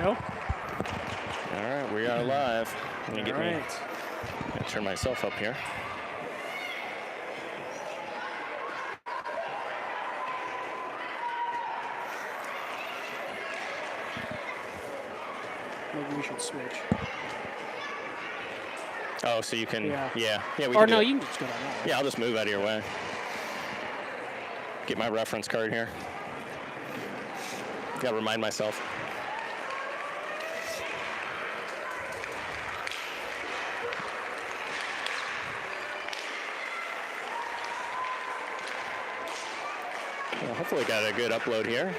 Go. All right, we are live. Let me turn myself up here. Maybe we should switch. Oh, so you can, yeah. We or can no, do it. you can just go down that way. Yeah, I'll just move out of your way. Get my reference card here. Gotta remind myself. Well, hopefully got a good upload here.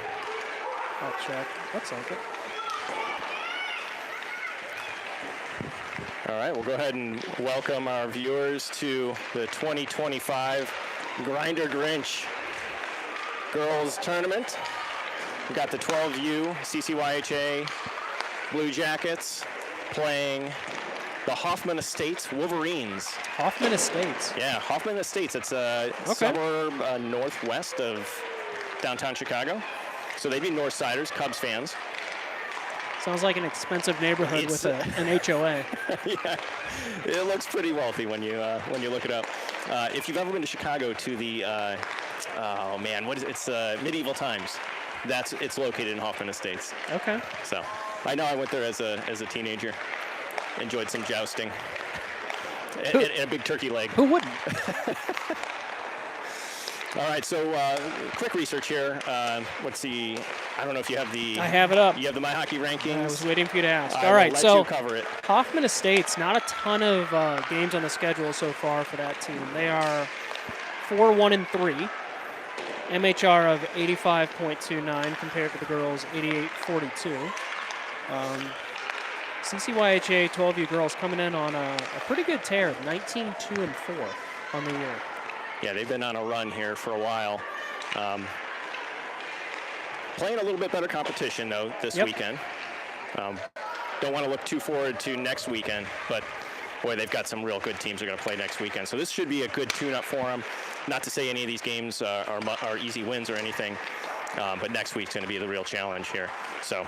I'll check. Looks like it. All right, we'll go ahead and welcome our viewers to the 2025 Grinder Grinch Girls Tournament. We've got the 12U CCYHA Blue Jackets playing the Hoffman Estates Wolverines. Hoffman Estates? Yeah, Hoffman Estates. It's a suburb northwest of downtown Chicago. So they'd be Northsiders, Cubs fans. Sounds like an expensive neighborhood with an HOA. Yeah, it looks pretty wealthy when you look it up. If you've ever been to Chicago to the, oh man, what is it? It's Medieval Times. It's located in Hoffman Estates. Okay. So I know I went there as a teenager. Enjoyed some jousting and a big turkey leg. Who wouldn't? All right, so quick research here. Let's see. I don't know if you have the. I have it up. You have the My Hockey rankings. I was waiting for you to ask. I All right, will so let you cover it. Hoffman Estates, not a ton of games on the schedule so far for that team. They are 4-1-3. MHR of 85.29 compared to the girls 88.42. CCYHA 12U girls coming in on a pretty good tear of 19-2-4 on the year. Yeah, they've been on a run here for a while. Playing a little bit better competition, though, this weekend. Don't want to look too forward to next weekend, but, boy, they've got some real good teams that are going to play next weekend. So this should be a good tune-up for them. Not to say any of these games are easy wins or anything, but next week's going to be the real challenge here. So,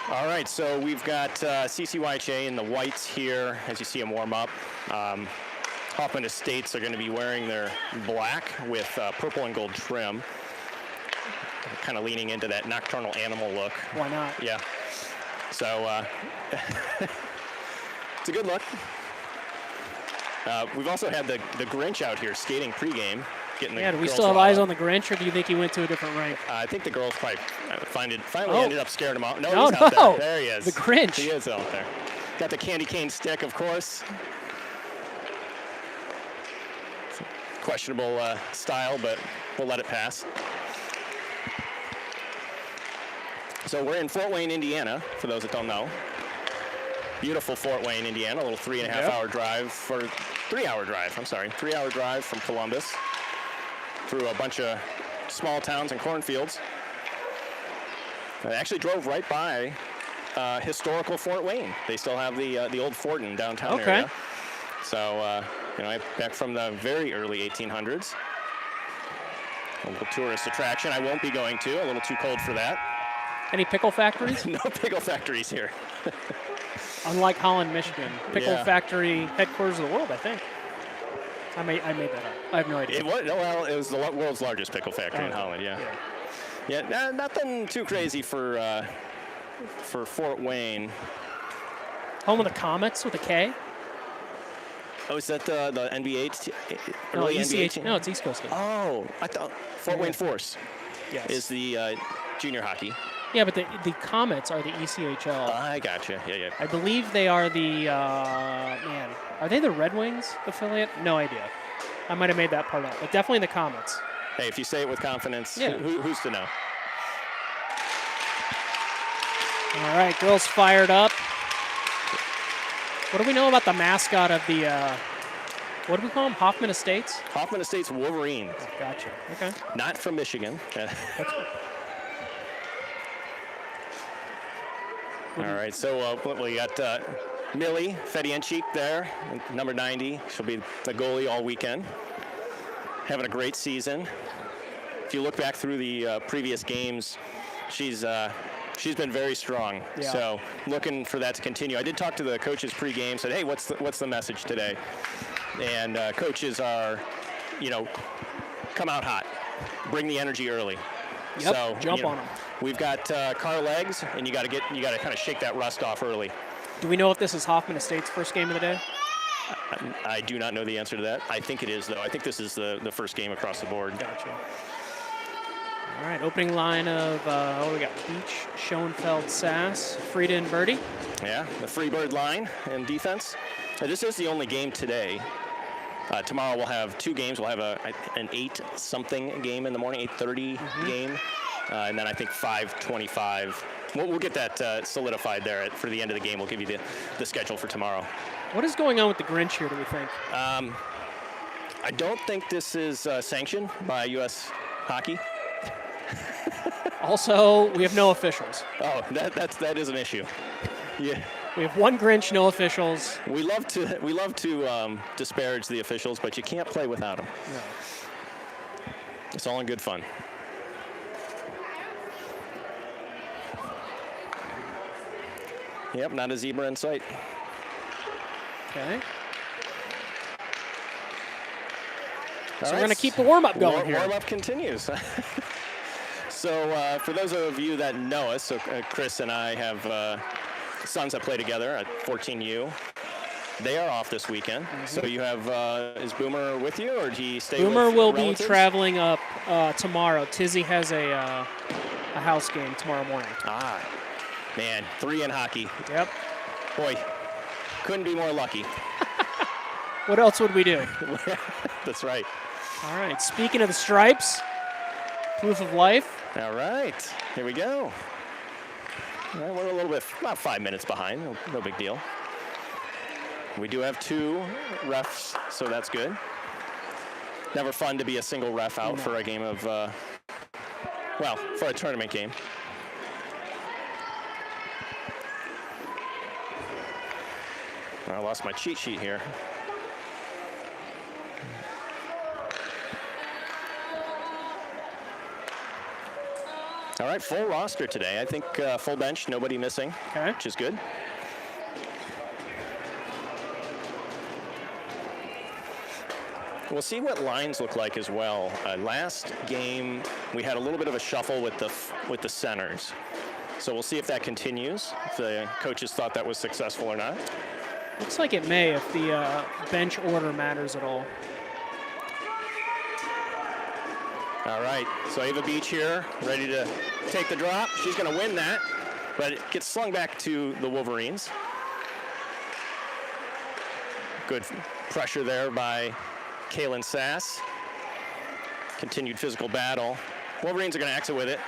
all right, so we've got CCYHA in the whites here as you see them warm up. Hoffman Estates are going to be wearing their black with purple and gold trim. Kind of leaning into that nocturnal animal look. Why not? Yeah. So it's a good look. We've also had the Grinch out here skating pregame. Do we still have eyes on the Grinch, or do you think he went to a different rink? I think the girls probably finally ended up scaring him out. No, he's no. out there. There he is. The Grinch. He is out there. Got the candy cane stick, of course. Questionable style, but we'll let it pass. So we're in Fort Wayne, Indiana, for those that don't know. Beautiful Fort Wayne, Indiana, a little 3.5-hour drive, 3-hour drive, I'm sorry, 3-hour drive from Columbus through a bunch of small towns and cornfields. I actually drove right by historical Fort Wayne. They still have the old fort in downtown area. So, back from the very early 1800s. A little tourist attraction I won't be going to, a little too cold for that. Any pickle factories? No pickle factories here. Unlike Holland, Michigan. Pickle factory headquarters of the world, I think. I made that up. I have no idea. It was the world's largest pickle factory in Holland, Yeah, nothing too crazy for Fort Wayne. Home of the Comets with a K? Oh, is that the NBA? No, ECH. No, it's East Coast. Oh, I thought Fort Wayne Force is the junior hockey. Yeah, but the Comets are the ECHL. I gotcha. Yeah. I believe they are the, are they the Red Wings affiliate? No idea. I might have made that part up, but definitely the Comets. Hey, if you say it with confidence, who's to know? All right, girls fired up. What do we know about the mascot of the, what do we call them? Hoffman Estates? Hoffman Estates Wolverines. Oh, gotcha. Okay. Not from Michigan. All right, so we got Millie Fedienchik there, number 90. She'll be the goalie all weekend. Having a great season. If you look back through the previous games, she's been very strong. Yeah. So looking for that to continue. I did talk to the coaches pregame. Said, hey, what's the message today? And coaches are, come out hot, bring the energy early. Yep, So jump on them. We've got car legs, and you got to kind of shake that rust off early. Do we know if this is Hoffman Estate's first game of the day? I do not know the answer to that. I think it is, though. I think this is the first game across the board. Gotcha. All right, opening line of, we got Beach, Schoenfeld, Sass, Frieda, and Birdie. Yeah, the Freebird line and defense. This is the only game today. Tomorrow we'll have 2 games. We'll have an 8-something game in the morning, 8:30 game, and then I think 5:25. We'll get that solidified there for the end of the game. We'll give you the schedule for tomorrow. What is going on with the Grinch here, do we think? I don't think this is sanctioned by U.S. Hockey. Also, we have no officials. Oh, that is an issue. Yeah. We have one Grinch, no officials. We love to disparage the officials, but you can't play without them. No. It's all in good fun. Yep, not a zebra in sight. Okay. All So right. we're going to keep the warm-up going here. Warm-up continues. So for those of you that know us, so Chris and I have sons that play together at 14U. They are off this weekend. So you have, is Boomer with you, or do you stay with Boomer will relatives? be traveling up tomorrow. Tizzy has a house game tomorrow morning. Ah, man, 3 in hockey. Yep. Boy, couldn't be more lucky. What else would we do? That's right. All right, speaking of the stripes, proof of life. All right, here we go. All right, we're a little bit, about 5 minutes behind. No big deal. We do have 2 refs, so that's good. Never fun to be a single ref out for a game of, for a tournament game. I lost my cheat sheet here. All right, full roster today. I think full bench, nobody missing, which is good. We'll see what lines look like as well. Last game, we had a little bit of a shuffle with the centers. So we'll see if that continues, if the coaches thought that was successful or not. Looks like it may if the bench order matters at all. All right, so Ava Beach here, ready to take the drop. She's going to win that, but it gets slung back to the Wolverines. Good pressure there by Kaylin Sass. Continued physical battle. Wolverines are going to exit with it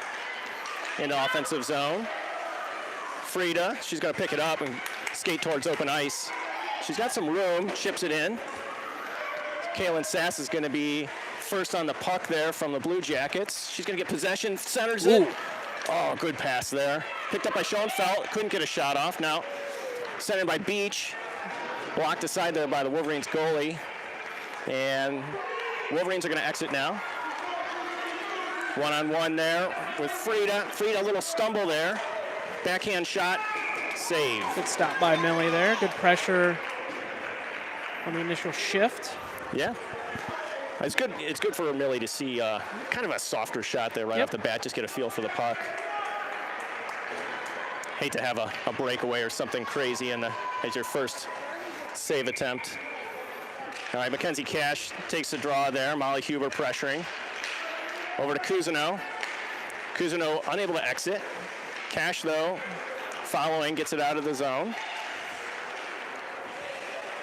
into offensive zone. Frieda, she's going to pick it up and skate towards open ice. She's got some room, chips it in. Kaylin Sass is going to be first on the puck there from the Blue Jackets. She's going to get possession, centers it. Oh, good pass there. Picked up by Schoenfeld, couldn't get a shot off. Now, centered by Beach. Blocked aside there by the Wolverines goalie. And Wolverines are going to exit now. One-on-one there with Frieda. Frieda, a little stumble there. Backhand shot, save. Good stop by Millie there. Good pressure on the initial shift. Yeah. It's good. It's good for Millie to see kind of a softer shot there right off the bat. Just get a feel for the puck. Hate to have a breakaway or something crazy as your first save attempt. All right, Mackenzie Cash takes the draw there. Molly Huber pressuring. Over to Cousineau. Cousineau unable to exit. Cash, though, following, gets it out of the zone.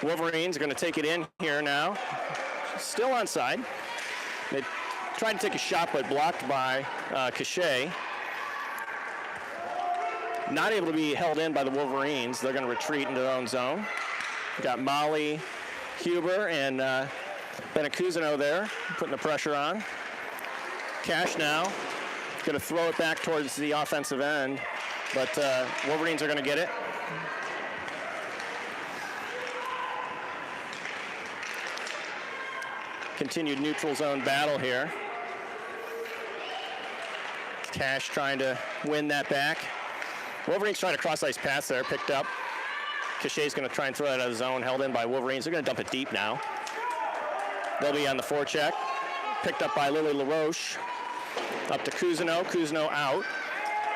Wolverines are going to take it in here now. Still onside. They tried to take a shot, but blocked by Cachet. Not able to be held in by the Wolverines. They're going to retreat into their own zone. Got Molly Huber and Benacuzino there, putting the pressure on. Cash now, going to throw it back towards the offensive end, but Wolverines are going to get it. Continued neutral zone battle here. Cash trying to win that back. Wolverines trying to cross-ice pass there, picked up. Cachet's going to try and throw that out of the zone, held in by Wolverines. They're going to dump it deep now. They'll be on the forecheck. Picked up by Lily LaRoche. Up to Cousineau. Cousineau out.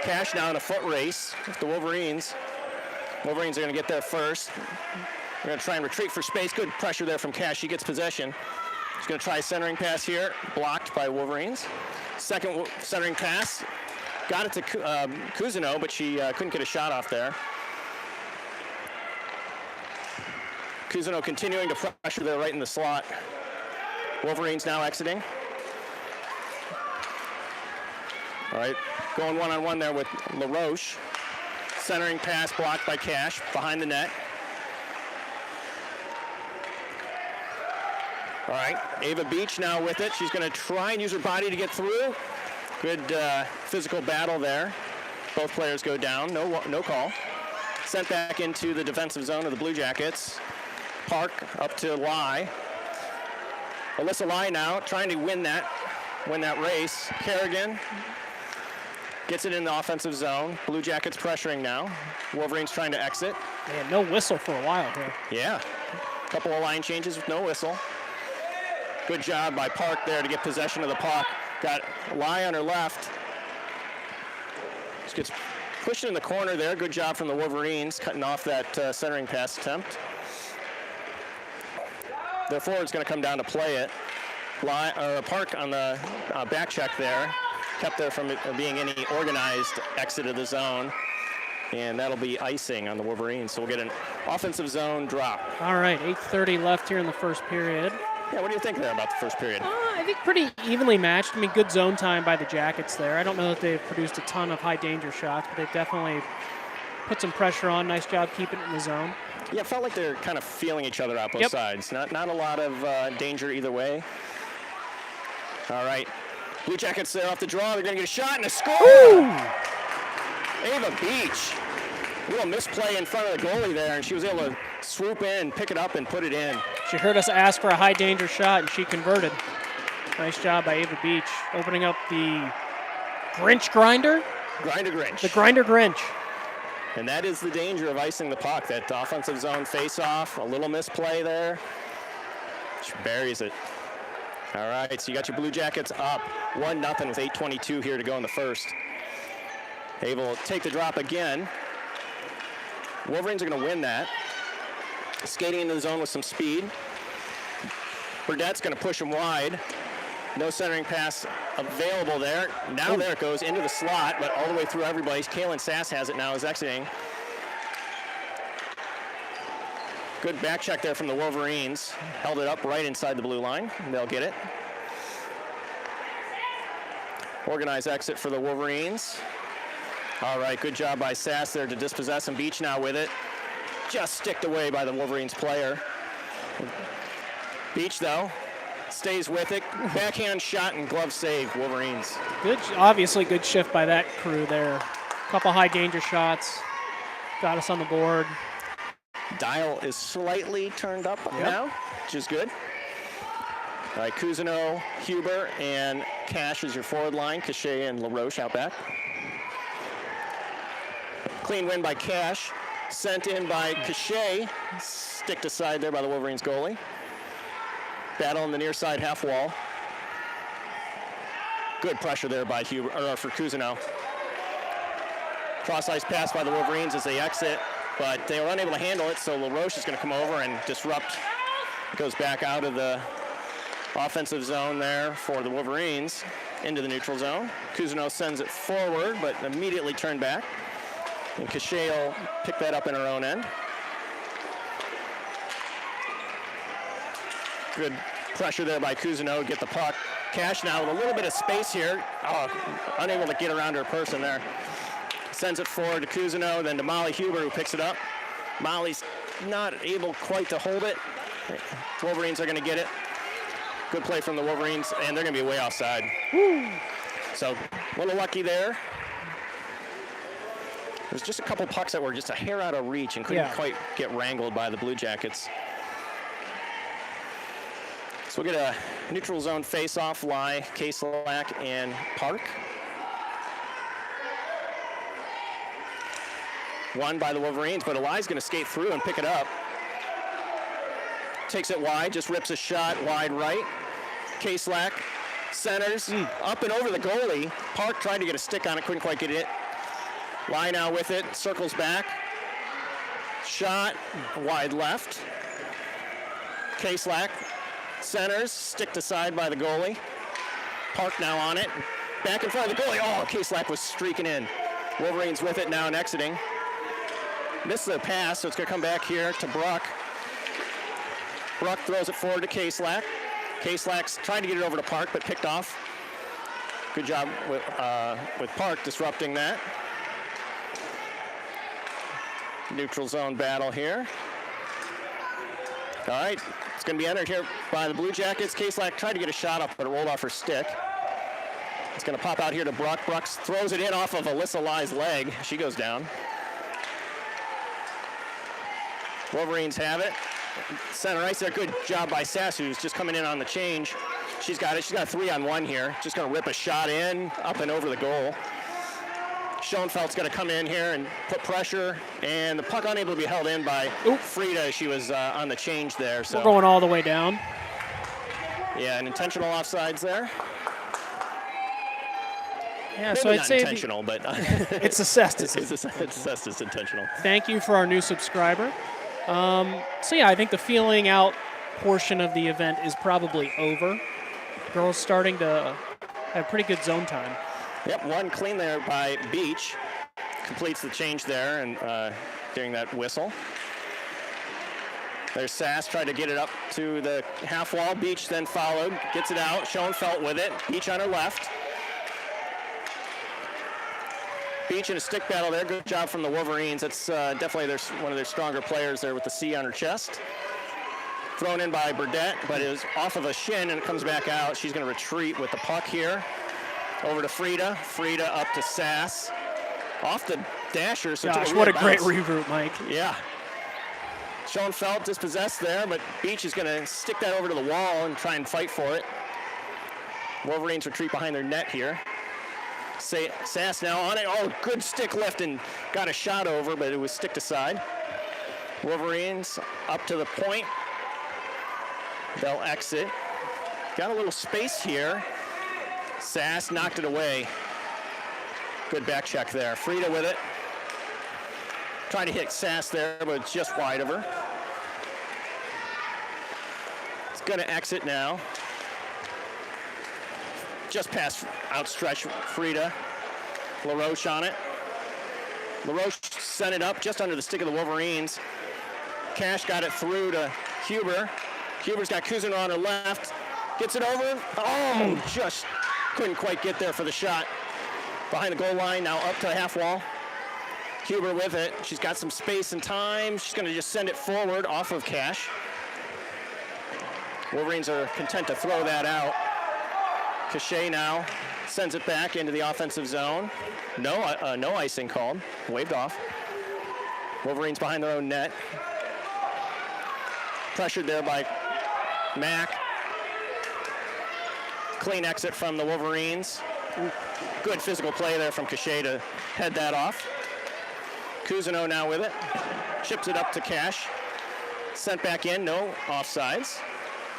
Cash now in a foot race with the Wolverines. Wolverines are going to get there first. They're going to try and retreat for space. Good pressure there from Cash. She gets possession. She's going to try a centering pass here. Blocked by Wolverines. Second centering pass. Got it to Cousineau, but she couldn't get a shot off there. Cousineau continuing to pressure there right in the slot. Wolverines now exiting. All right, going one-on-one there with LaRoche. Centering pass blocked by Cash behind the net. All right, Ava Beach now with it. She's going to try and use her body to get through. Good physical battle there. Both players go down, no call. Sent back into the defensive zone of the Blue Jackets. Park up to Lai. Alyssa Lai now trying to win that race. Kerrigan gets it in the offensive zone. Blue Jackets pressuring now. Wolverines trying to exit. Man, no whistle for a while here. Yeah, a couple of line changes with no whistle. Good job by Park there to get possession of the puck. Got Lai on her left. Just gets pushed in the corner there. Good job from the Wolverines, cutting off that centering pass attempt. Their forward's going to come down to play it. Park on the back check there. Kept there from it being any organized exit of the zone. And that'll be icing on the Wolverines. So we'll get an offensive zone drop. All right, 8:30 left here in the first period. Yeah, what do you think there about the first period? I think pretty evenly matched. I mean, good zone time by the Jackets there. I don't know that they've produced a ton of high danger shots, but they've definitely put some pressure on. Nice job keeping it in the zone. Yeah, it felt like they're kind of feeling each other out both sides. Not a lot of danger either way. All right. Blue Jackets there off the draw. They're going to get a shot and a score. Ooh. Ava Beach. A little misplay in front of the goalie there, and she was able to swoop in, pick it up, and put it in. She heard us ask for a high danger shot, and she converted. Nice job by Ava Beach, opening up the Grinch grinder. Grinder Grinch. The grinder Grinch. And that is the danger of icing the puck. That offensive zone face-off, a little misplay there. She buries it. All right, so you got your Blue Jackets up 1-0 with 8:22 here to go in the first. Ava will take the drop again. Wolverines are going to win that. Skating into the zone with some speed. Burdett's going to push him wide. No centering pass available there. Now there it goes into the slot, but all the way through everybody. Kaylin Sass has it now, is exiting. Good back check there from the Wolverines. Held it up right inside the blue line. They'll get it. Organized exit for the Wolverines. All right, good job by Sass there to dispossess him. Beach now with it. Just sticked away by the Wolverines player. Beach, though, stays with it. Backhand shot and glove save, Wolverines. Good, obviously good shift by that crew there. Couple high danger shots. Got us on the board. Dial is slightly turned up now, which is good. All right, Cousineau, Huber, and Cash is your forward line. Cachet and LaRoche out back. Clean win by Cash. Sent in by Cachet. Sticked aside there by the Wolverines goalie. Battle on the near side half wall. Good pressure there by Huber, or for Cousineau. Cross ice pass by the Wolverines as they exit, but they were unable to handle it, so LaRoche is going to come over and disrupt. Goes back out of the offensive zone there for the Wolverines into the neutral zone. Cousineau sends it forward, but immediately turned back. And Cachet will pick that up in her own end. Good pressure there by Cousineau, get the puck. Cash now with a little bit of space here. Oh, unable to get around her person there. Sends it forward to Cousineau, then to Molly Huber, who picks it up. Molly's not able quite to hold it. Wolverines are going to get it. Good play from the Wolverines, and they're going to be way offside. Woo. So a little lucky there. There's just a couple pucks that were just a hair out of reach and couldn't quite get wrangled by the Blue Jackets. So we'll get a neutral zone face-off, Lai, K-Slack, and Park. Won by the Wolverines, but Eli's going to skate through and pick it up. Takes it wide, just rips a shot wide right. K-Slack centers, up and over the goalie. Park tried to get a stick on it, couldn't quite get it. Lai now with it, circles back. Shot, wide left. K-Slack centers, sticked aside by the goalie. Park now on it. Back in front of the goalie. Oh, K-Slack was streaking in. Wolverines with it now and exiting. Missed the pass, so it's going to come back here to Bruck. Bruck throws it forward to K-Slack. K-Slack's trying to get it over to Park, but picked off. Good job with Park disrupting that. Neutral zone battle here. All right, it's going to be entered here by the Blue Jackets. K-Slack tried to get a shot up, but it rolled off her stick. It's going to pop out here to Bruck. Bruck throws it in off of Alyssa Lai's leg. She goes down. Wolverines have it. Center ice there. Good job by Sass, who's just coming in on the change. She's got it. She's got a 3-on-1 here. Just going to rip a shot in, up and over the goal. Schoenfeld's going to come in here and put pressure, and the puck unable to be held in by Frida. She was on the change there. So we're going all the way down. Yeah, an intentional offsides there. Yeah, maybe so I'd not say intentional, but it's assessed as it's assessed as intentional. Thank you for our new subscriber. So yeah, I think the feeling out portion of the event is probably over. Girls starting to have pretty good zone time. Yep, one clean there by Beach. Completes the change there and during that whistle. There's Sass, tried to get it up to the half wall. Beach then followed, gets it out. Schoenfeld with it. Beach on her left. Beach in a stick battle there. Good job from the Wolverines. That's definitely one of their stronger players there with the C on her chest. Thrown in by Burdette, but it was off of a shin and it comes back out. She's going to retreat with the puck here. Over to Frida. Frida up to Sass. Off the dasher. So gosh, what a great reroute, Mike. Yeah. Schoenfeld dispossessed there, but Beach is going to stick that over to the wall and try and fight for it. Wolverines retreat behind their net here. Sass now on it. Oh, good stick lift and got a shot over, but it was sticked aside. Wolverines up to the point. They'll exit. Got a little space here. Sass knocked it away. Good back check there. Frida with it. Trying to hit Sass there, but it's just wide of her. It's going to exit now. Just past outstretched Frida. LaRoche on it. LaRoche sent it up just under the stick of the Wolverines. Cash got it through to Huber. Huber's got Cousin on her left. Gets it over. Oh, just couldn't quite get there for the shot. Behind the goal line, now up to the half wall. Huber with it. She's got some space and time. She's going to just send it forward off of Cash. Wolverines are content to throw that out. Cachet now sends it back into the offensive zone. No icing called. Waved off. Wolverines behind their own net. Pressured there by Mack. Clean exit from the Wolverines. Good physical play there from Cachet to head that off. Cousineau now with it. Chips it up to Cash. Sent back in, no offsides.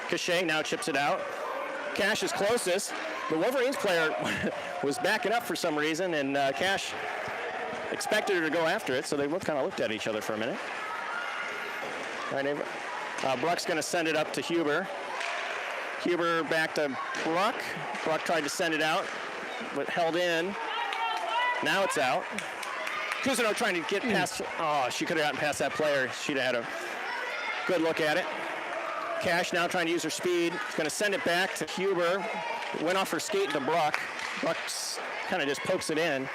Cachet now chips it out. Cash is closest. The Wolverines player was backing up for some reason, and Cash expected her to go after it, so they both kind of looked at each other for a minute. All right, Bruck's going to send it up to Huber. Huber back to Bruck. Bruck tried to send it out, but held in. Now it's out. Cousineau trying to get past. Oh, she could have gotten past that player. She'd have had a good look at it. Cash now trying to use her speed. She's going to send it back to Huber. Went off her skate to Bruck. Bruck kind of just pokes it in.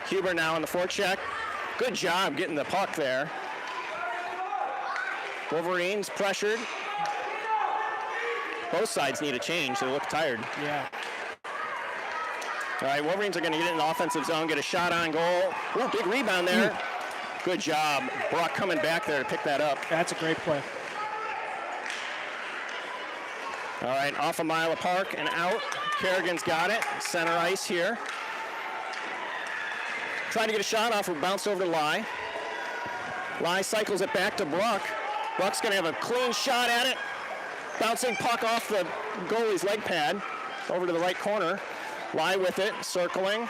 Huber now on the forecheck. Good job getting the puck there. Wolverines pressured. Both sides need a change. They look tired. Yeah. All right, Wolverines are going to get in the offensive zone, get a shot on goal. Ooh, big rebound there. Good job. Bruck coming back there to pick that up. That's a great play. All right, off a mile of Park and out. Kerrigan's got it. Center ice here. Trying to get a shot off, or bounced over to Lai. Lai cycles it back to Bruck. Bruck's going to have a clean shot at it. Bouncing puck off the goalie's leg pad over to the right corner. Lai with it, circling.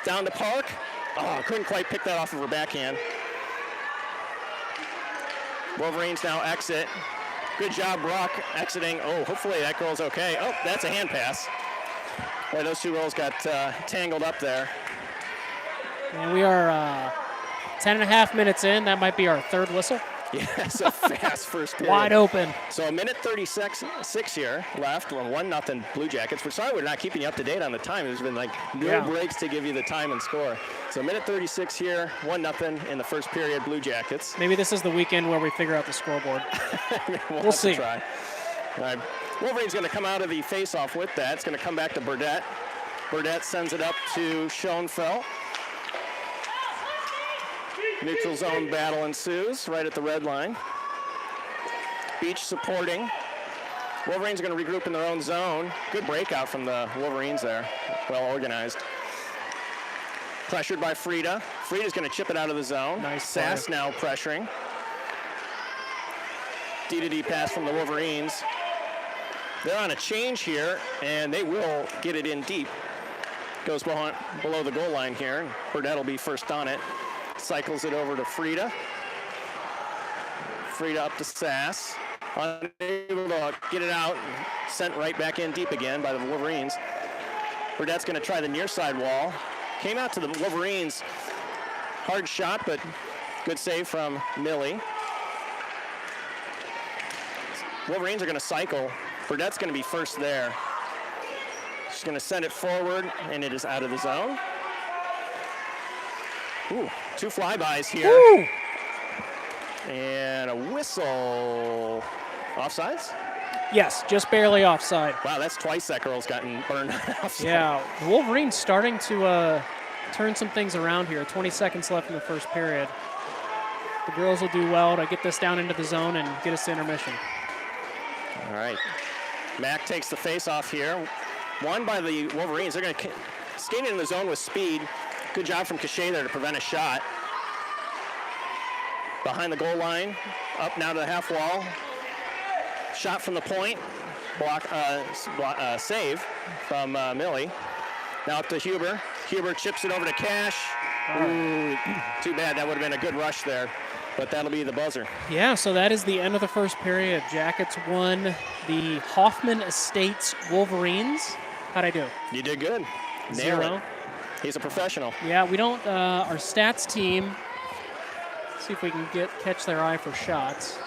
Down to Park. Oh, couldn't quite pick that off of her backhand. Wolverines now exit. Good job, Bruck, exiting. Oh, hopefully that girl's okay. Oh, that's a hand pass. Boy, those two girls got tangled up there. And we are 10.5 minutes in. That might be our third whistle. Yeah, it's a fast first period. Wide open. So a minute 36 here left. We're 1-0 Blue Jackets. We're sorry we're not keeping you up to date on the time. There's been like no breaks to give you the time and score. So a minute 36 here, 1-0 in the first period, Blue Jackets. Maybe this is the weekend where we figure out the scoreboard. We'll see. Try. All right. Wolverine's going to come out of the face-off with that. It's going to come back to Burdett. Burdett sends it up to Schoenfeld. Neutral zone battle ensues right at the red line. Beach supporting. Wolverines are going to regroup in their own zone. Good breakout from the Wolverines there. Well organized. Pressured by Frida. Frida's going to chip it out of the zone. Nice. Sass now pressuring. D-to-D pass from the Wolverines. They're on a change here, and they will get it in deep. Goes below the goal line here. Burdett will be first on it. Cycles it over to Frida. Frida up to Sass. Unable to get it out. Sent right back in deep again by the Wolverines. Burdett's going to try the near side wall. Came out to the Wolverines. Hard shot, but good save from Millie. Wolverines are going to cycle. Burdett's going to be first there. She's going to send it forward, and it is out of the zone. Ooh, two flybys here. Woo! And a whistle. Offsides? Yes, just barely offside. Wow, that's twice that girl's gotten burned offside. Yeah, the Wolverines starting to turn some things around here. 20 seconds left in the first period. The girls will do well to get this down into the zone and get us to intermission. All right. Mack takes the face-off here. Won by the Wolverines. They're going to skate in the zone with speed. Good job from Cachet there to prevent a shot. Behind the goal line, up now to the half wall. Shot from the point. Save from Millie. Now up to Huber. Huber chips it over to Cash. Ooh, too bad. That would have been a good rush there, but that'll be the buzzer. Yeah, so that is the end of the first period. Jackets won the Hoffman Estates Wolverines. How'd I do? You did good. 0. He's a professional. Yeah, we don't, our stats team, see if we can catch their eye for shots.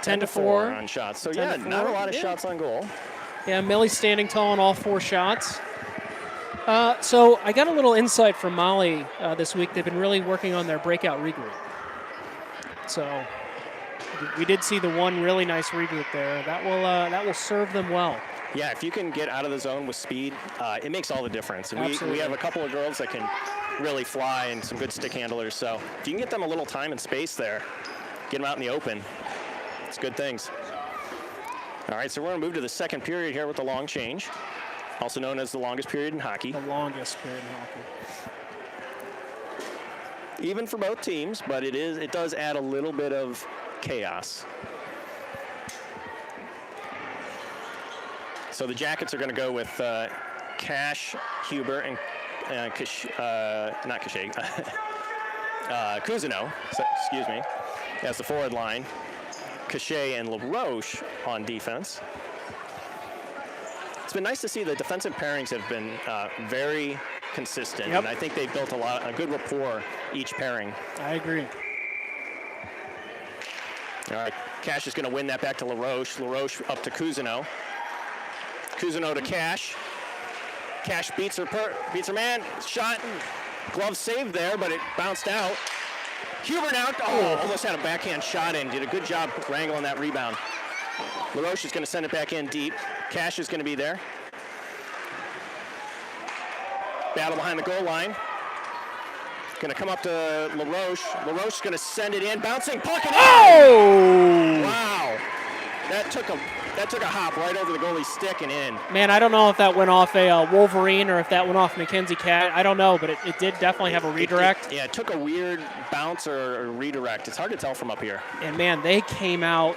Ten to 4 on shots. So yeah, not a lot of shots on goal. Yeah, Millie's standing tall on all 4 shots. So I got a little insight from Molly this week. They've been really working on their breakout regroup. So we did see the one really nice regroup there. That will serve them well. Yeah, if you can get out of the zone with speed, it makes all the difference. And we have a couple of girls that can really fly and some good stick handlers. So if you can get them a little time and space there, get them out in the open, it's good things. All right, so we're going to move to the second period here with the long change, also known as the longest period in hockey. The longest period in hockey. Even for both teams, but it does add a little bit of chaos. So the Jackets are going to go with Cash, Huber, and Cousineau, excuse me, as the forward line. Cachet and LaRoche on defense. It's been nice to see the defensive pairings have been very consistent, and I think they've built a good rapport each pairing. I agree. All right, Cash is going to win that back to LaRoche. LaRoche up to Cousineau. Cousineau to Cash. Cash beats her man. Shot, glove saved there, but it bounced out. Huber now, almost had a backhand shot in. Did a good job wrangling that rebound. LaRoche is going to send it back in deep. Cash is going to be there. Battle behind the goal line. Going to come up to LaRoche. LaRoche is going to send it in. Bouncing puck. Wow. That took a hop right over the goalie's stick and in. Man, I don't know if that went off a Wolverine or if that went off Mackenzie Cat. I don't know, but it did definitely have a redirect. Yeah, it took a weird bounce or redirect. It's hard to tell from up here. And man, they came out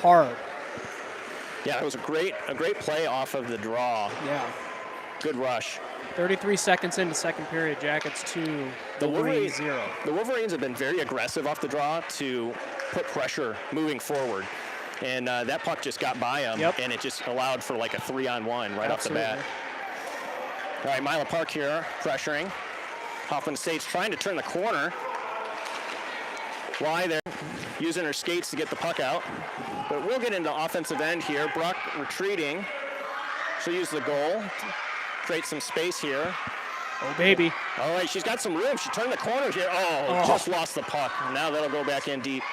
hard. Yeah, it was a great play off of the draw. Yeah. Good rush. 33 seconds into second period, Jackets 2, Wolverines 0. The Wolverines have been very aggressive off the draw to put pressure moving forward. And that puck just got by them, and it just allowed for like a 3-on-1 right off the bat. All right, Mila Park here pressuring. Hoffman State's trying to turn the corner. Why they're using her skates to get the puck out. But we'll get into offensive end here. Bruck retreating. She'll use the goal, create some space here. Oh, baby. All right, she's got some room. She turned the corner here. Oh, just lost the puck. Now that'll go back in deep.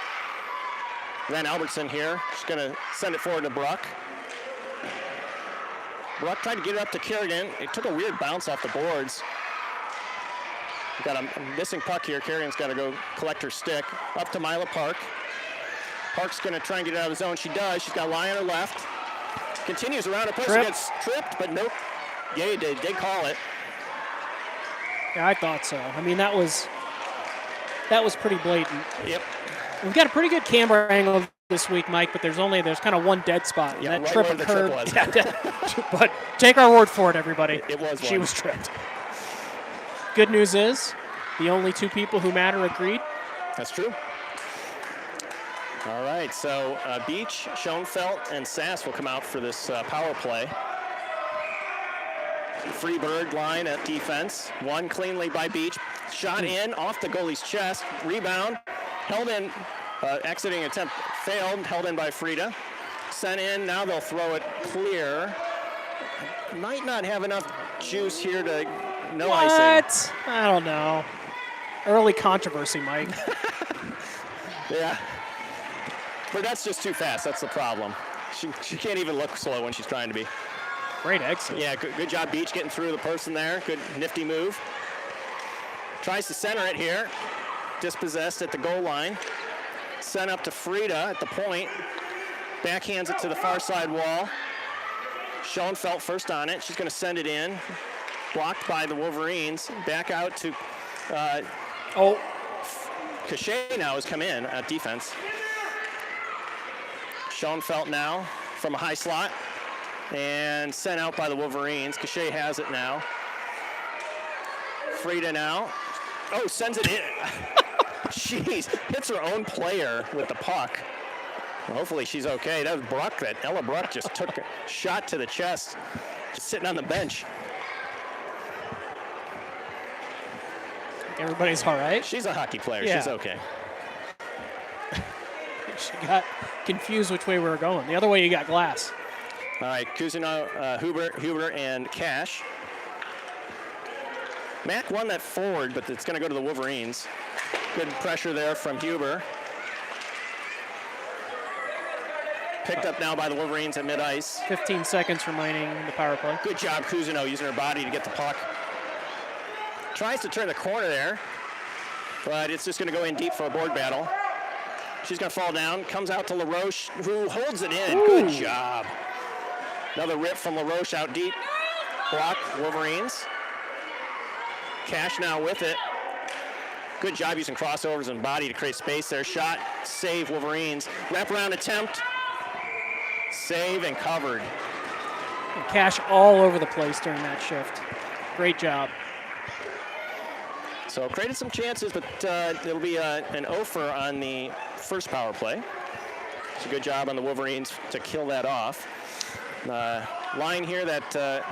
Ren Albertson here. She's going to send it forward to Bruck. Bruck tried to get it up to Kerrigan. It took a weird bounce off the boards. We've got a missing puck here. Kerrigan's got to go collect her stick. Up to Mila Park. Park's going to try and get it out of the zone. She does. She's got a lie on her left. Continues around her person. Gets tripped, but nope. Yeah, they call it. Yeah, I thought so. I mean, that was pretty blatant. Yep. We've got a pretty good camera angle this week, Mike, but there's kind of one dead spot. And that right trip where the occurred. trip was. But take our word for it, everybody. It was She one. was tripped. Good news is the only two people who matter agreed. That's true. All right, so Beach, Schoenfeld, and Sass will come out for this power play. Freeberg line at defense. One cleanly by Beach. Shot in off the goalie's chest. Rebound. Held in. Exiting attempt failed. Held in by Frida. Sent in. Now they'll throw it clear. Might not have enough juice here to no icing. What? I don't know. Early controversy, Mike. Yeah. But that's just too fast. That's the problem. She can't even look slow when she's trying to be. Great exit. Yeah, good job, Beach, getting through the person there. Good, nifty move. Tries to center it here. Dispossessed at the goal line. Sent up to Frida at the point. Backhands it to the far side wall. Schoenfeld first on it. She's going to send it in. Blocked by the Wolverines. Back out to Cachet now has come in at defense. Schoenfeld now from a high slot. And sent out by the Wolverines. Cachet has it now. Frida now. Oh, sends it in. Jeez, hits her own player with the puck. Well, hopefully she's okay. That was Bruck. Ella Bruck just took a shot to the chest, just sitting on the bench. Everybody's all right. She's a hockey player. Yeah. She's okay. She got confused which way we were going. The other way you got glass. All right, Cousineau, Huber, and Cash. Mack won that forward, but it's going to go to the Wolverines. Good pressure there from Huber. Picked up now by the Wolverines at mid-ice. 15 seconds remaining in the power play. Good job, Cousineau, using her body to get the puck. Tries to turn the corner there, but it's just going to go in deep for a board battle. She's going to fall down. Comes out to LaRoche, who holds it in. Ooh. Good job. Another rip from LaRoche out deep. Block, Wolverines. Cash now with it. Good job using crossovers and body to create space there. Shot, save, Wolverines. Wraparound attempt. Save and covered. And Cash all over the place during that shift. Great job. So created some chances, but it'll be an offer on the first power play. It's a good job on the Wolverines to kill that off. Line here that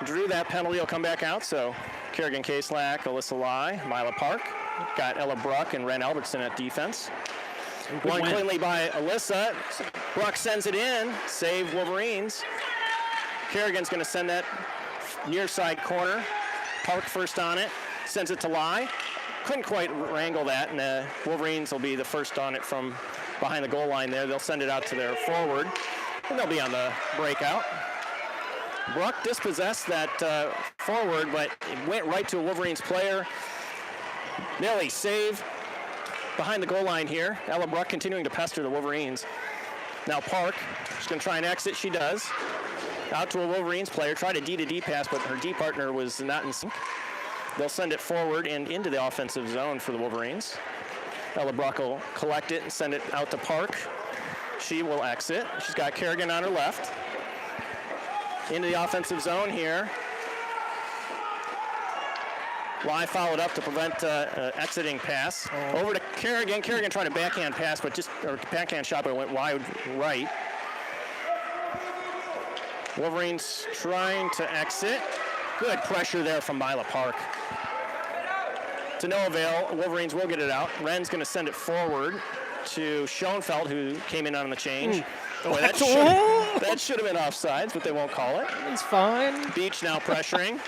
drew that penalty will come back out. So Kerrigan Kaslak, Alyssa Lai, Mila Park. Got Ella Bruck and Ren Albertson at defense. One cleanly by Alyssa. Bruck sends it in. Save Wolverines. Kerrigan's going to send that near side corner. Park first on it. Sends it to Lai. Couldn't quite wrangle that, and Wolverines will be the first on it from behind the goal line there. They'll send it out to their forward, and they'll be on the breakout. Bruck dispossessed that forward, but it went right to a Wolverines player. Nelly save behind the goal line here. Ella Bruck continuing to pester the Wolverines. Now Park, she's going to try and exit. She does. Out to a Wolverines player. Tried a D-to-D pass, but her D partner was not in sync. They'll send it forward and into the offensive zone for the Wolverines. Ella Brock will collect it and send it out to Park. She will exit. She's got Kerrigan on her left. Into the offensive zone here. Lai followed up to prevent exiting pass. Over to Kerrigan. Kerrigan trying to backhand pass, but backhand shot, but it went wide right. Wolverines trying to exit. Good pressure there from Mila Park. To no avail, Wolverines will get it out. Wren's going to send it forward to Schoenfeld, who came in on the change. Boy, that should have been offsides, but they won't call it. It's fine. Beach now pressuring.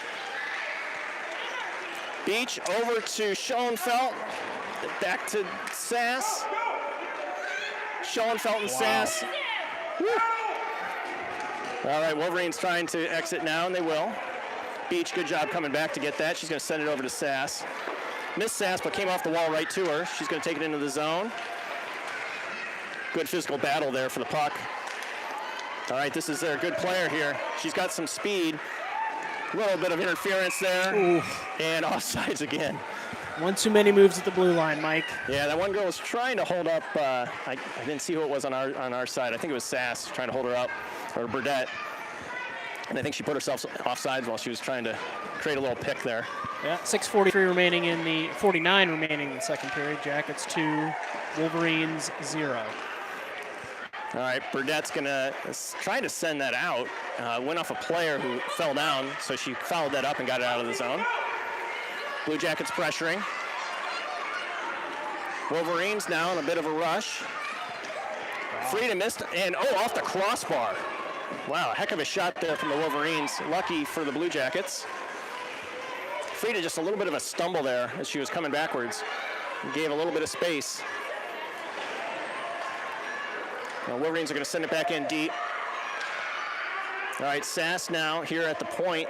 Beach over to Schoenfeld. Back to Sass. Schoenfeld and Sass. Woo. All right, Wolverines trying to exit now, and they will. Beach, good job coming back to get that. She's going to send it over to Sass. Missed Sass, but came off the wall right to her. She's going to take it into the zone. Good physical battle there for the puck. All right, this is their good player here. She's got some speed. A little bit of interference there. Ooh. And offsides again. One too many moves at the blue line, Mike. Yeah, that one girl was trying to hold up. I didn't see who it was on our side. I think it was Sass trying to hold her up, or Burdette. And I think she put herself offsides while she was trying to create a little pick there. Yeah, 6:43 remaining in the 49 remaining in the second period. Jackets 2, Wolverines 0. All right, Burdette's going to try to send that out. Went off a player who fell down, so she followed that up and got it out of the zone. Blue Jackets pressuring. Wolverines now in a bit of a rush. Frida missed, and off the crossbar. Wow, a heck of a shot there from the Wolverines. Lucky for the Blue Jackets. Frida just a little bit of a stumble there as she was coming backwards. Gave a little bit of space. Now Wolverines are going to send it back in deep. All right, Sass now here at the point.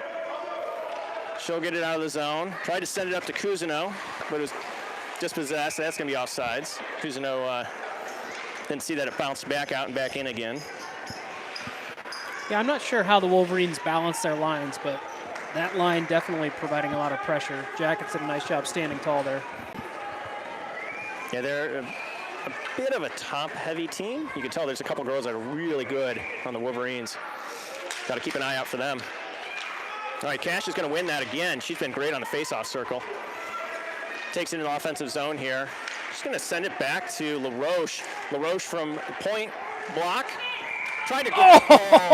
She'll get it out of the zone. Tried to send it up to Cousineau, but it was dispossessed. That's going to be offsides. Cousineau didn't see that it bounced back out and back in again. Yeah, I'm not sure how the Wolverines balance their lines, but that line definitely providing a lot of pressure. Jackets did a nice job standing tall there. Yeah, they're a bit of a top-heavy team. You can tell there's a couple girls that are really good on the Wolverines. Got to keep an eye out for them. All right, Cash is going to win that again. She's been great on the face-off circle. Takes it in the offensive zone here. She's going to send it back to LaRoche. LaRoche from point block. Tried to go.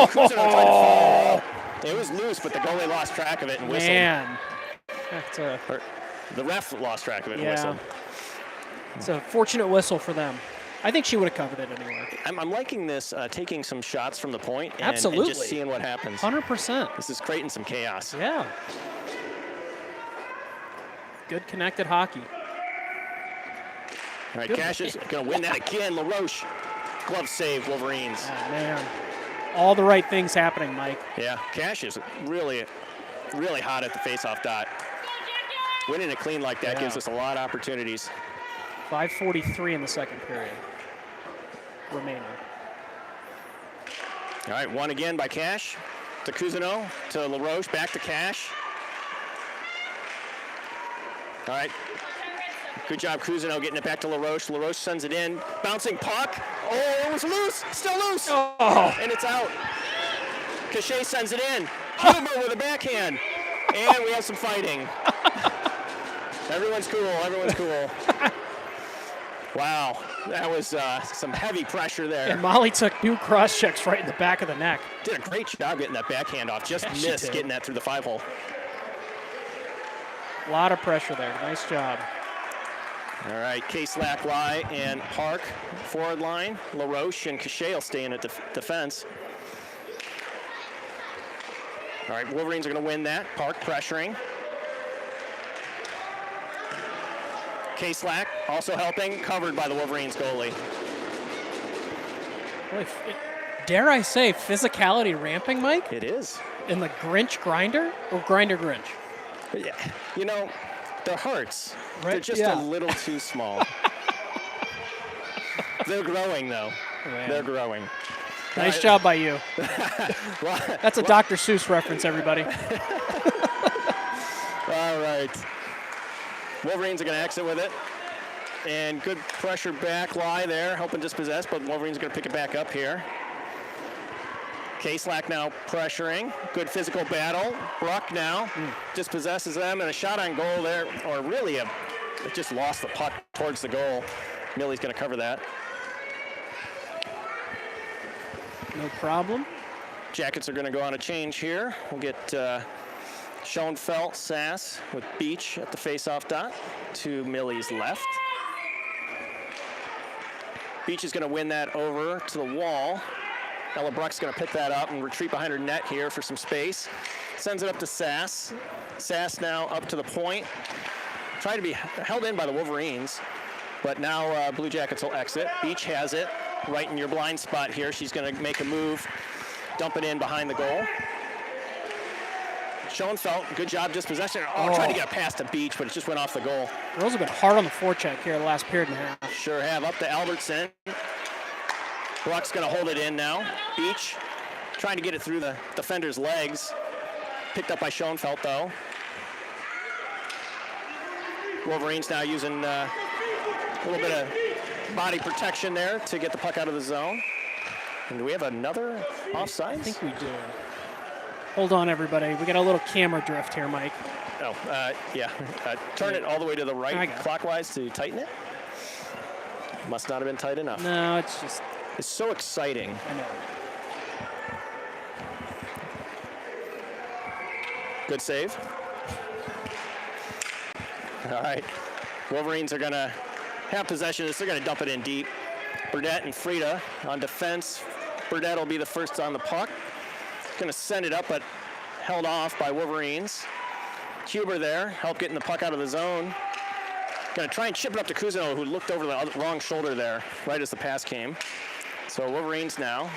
Cousineau tried to fall. It was loose, but the goalie lost track of it and whistled. Man. The ref lost track of it and Yeah. whistled. It's a fortunate whistle for them. I think she would have covered it anyway. I'm liking this, taking some shots from the point and Absolutely. just seeing what happens. 100%. This is creating some chaos. Yeah. Good connected hockey. All right, Good. Cash is going to win that again. LaRoche, glove save, Wolverines. Oh, man. All the right things happening, Mike. Yeah, Cash is really, really hot at the face-off dot. Winning it clean like that gives us a lot of opportunities. 5:43 in the second period remaining. All right, one again by Cash to Cousineau, to LaRoche, back to Cash. All right, good job Cousineau getting it back to LaRoche. LaRoche sends it in, bouncing puck. Oh, it was loose, still loose. Oh. And it's out. Cachet sends it in. Huber with a backhand. And we have some fighting. Everyone's cool, everyone's cool. Wow, that was some heavy pressure there. And Molly took 2 cross checks right in the back of the neck. Did a great job getting that backhand off. Just Yeah, missed getting that through the 5-hole. A lot of pressure there. Nice job. All right, K-Slack, Lai, and Park, forward line. LaRoche and Cachet will stay in at defense. All right, Wolverines are going to win that. Park pressuring. K-Slack also helping, covered by the Wolverines goalie. Really, dare I say, physicality ramping, Mike? It is. In the Grinch grinder or grinder Grinch? Yeah, you know, their hearts, Right, they're just yeah. a little too small. They're growing, though. Man. They're growing. Nice job by you. Well, That's a Dr. Seuss reference, everybody. all right. Wolverines are going to exit with it. And good pressure back lie there, helping dispossess, but Wolverines are going to pick it back up here. K-Slack now pressuring. Good physical battle. Bruck now dispossesses them, and a shot on goal there, or really it just lost the puck towards the goal. Millie's going to cover that. No problem. Jackets are going to go on a change here. We'll get Schoenfeld, Sass with Beach at the face-off dot to Millie's left. Beach is going to win that over to the wall. Ella Bruck's going to pick that up and retreat behind her net here for some space. Sends it up to Sass. Sass now up to the point. Trying to be held in by the Wolverines, but now Blue Jackets will exit. Beach has it right in your blind spot here. She's going to make a move, dump it in behind the goal. Schoenfeld, good job dispossession. Tried to get a pass to Beach, but it just went off the goal. Girls have been hard on the forecheck here the last period and a half. Sure have. Up to Albertson. Bruck's going to hold it in now. Beach trying to get it through the defender's legs. Picked up by Schoenfeld, though. Wolverines now using a little bit of body protection there to get the puck out of the zone. And do we have another offside? I think we do. Hold on, everybody. We got a little camera drift here, Mike. Oh, yeah. Turn it all the way to the right clockwise to tighten it. Must not have been tight enough. No, it's just... It's so exciting. I know. Good save. All right. Wolverines are going to have possession of this. They're going to dump it in deep. Burdette and Frida on defense. Burdette will be the first on the puck. Going to send it up, but held off by Wolverines. Huber there, help getting the puck out of the zone. Going to try and chip it up to Cousineau, who looked over the wrong shoulder there right as the pass came. So Wolverines now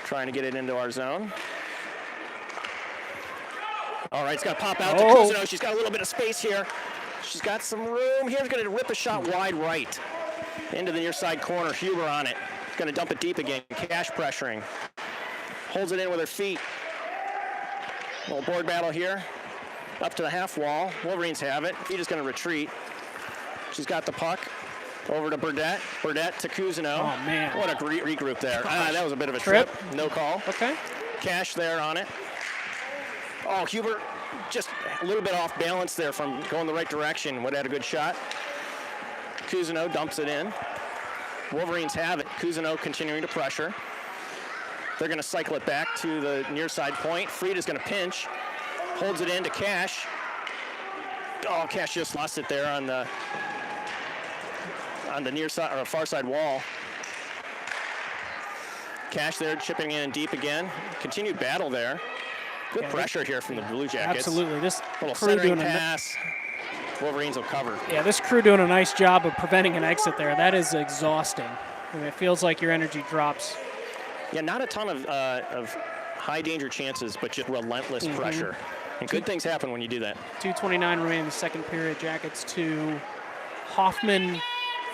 trying to get it into our zone. All right, it's going to pop out to Cousineau. She's got a little bit of space here. She's got some room here. Going to rip a shot wide right into the near side corner. Huber on it. Going to dump it deep again. Cash pressuring. Holds it in with her feet. Little board battle here. Up to the half wall. Wolverines have it. Frita's going to retreat. She's got the puck. Over to Burdette. Burdette to Cousineau. Oh, man. What a regroup there. That was a bit of a trip. No call. Okay. Cash there on it. Oh, Huber just a little bit off balance there from going the right direction. Would have had a good shot. Cousineau dumps it in. Wolverines have it. Cousineau continuing to pressure. They're going to cycle it back to the near side point. Frida's going to pinch. Holds it in to Cash. Oh, Cash just lost it there on the near side or far side wall. Cash there chipping in deep again. Continued battle there. Good pressure here from the Blue Jackets. Absolutely. This little crew centering doing pass. Wolverines will cover. Yeah, this crew doing a nice job of preventing an exit there. That is exhausting. I mean, it feels like your energy drops. Yeah, not a ton of high danger chances, but just relentless pressure. And good things happen when you do that. 2:29 remaining in the second period. Jackets to Hoffman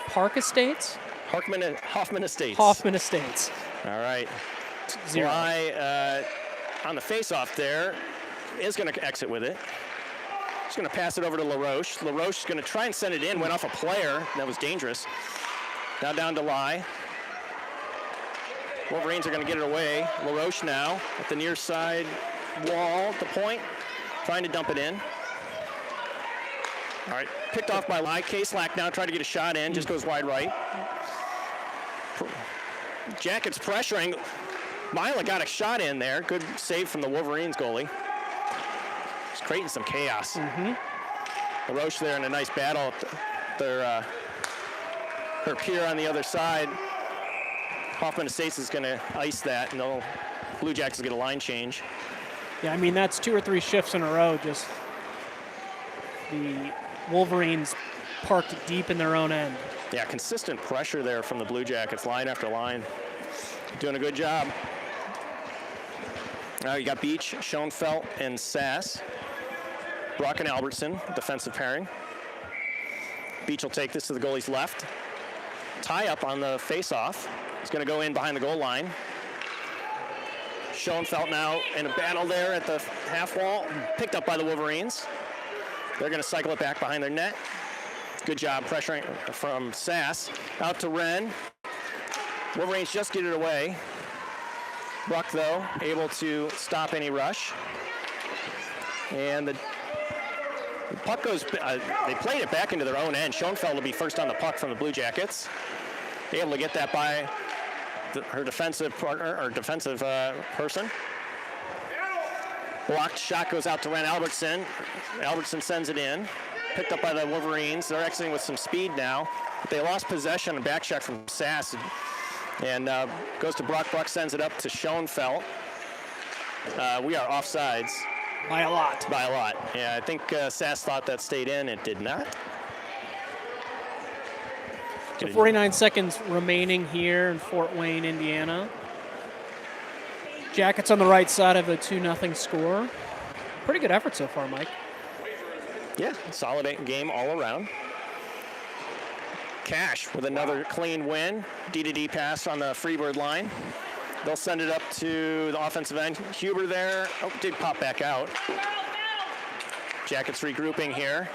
Park Estates? Hoffman Estates. Hoffman Estates. All right. 0. Fly on the face-off there is going to exit with it. He's going to pass it over to LaRoche. LaRoche is going to try and send it in. Went off a player. That was dangerous. Now down to Lai. Wolverines are going to get it away. LaRoche now at the near side wall at the point. Trying to dump it in. All right, picked off by Lai. K-Slack now trying to get a shot in. Just goes wide right. Jackets pressuring. Mila got a shot in there. Good save from the Wolverines goalie. Just creating some chaos. LaRoche there in a nice battle. Her peer on the other side. Hoffman Estates is going to ice that, and the Blue Jackets get a line change. Yeah, I mean, that's 2 or 3 shifts in a row. Just the Wolverines parked deep in their own end. Yeah, consistent pressure there from the Blue Jackets, line after line. Doing a good job. Now you got Beach, Schoenfeld, and Sass. Brock and Albertson, defensive pairing. Beach will take this to the goalie's left. Tie up on the face-off. He's going to go in behind the goal line. Schoenfeld now in a battle there at the half wall, picked up by the Wolverines. They're going to cycle it back behind their net. Good job pressuring from Sass. Out to Wren. Wolverines just get it away. Buck, though, able to stop any rush. And the puck goes, they played it back into their own end. Schoenfeld will be first on the puck from the Blue Jackets. Able to get that by her defensive partner, or defensive person. Blocked shot goes out to Ren Albertson. Albertson sends it in. Picked up by the Wolverines. They're exiting with some speed now. But they lost possession. A back shot from Sass. And goes to Brock. Brock sends it up to Schoenfeld. We are offsides. By a lot. By a lot. Yeah, I think Sass thought that stayed in. It did not. So 49 seconds remaining here in Fort Wayne, Indiana. Jackets on the right side of a 2-0 score. Pretty good effort so far, Mike. Yeah, solid game all around. Cash with another clean win. D-to-D pass on the Freebird line. They'll send it up to the offensive end. Huber there. Oh, did pop back out. Jackets regrouping here.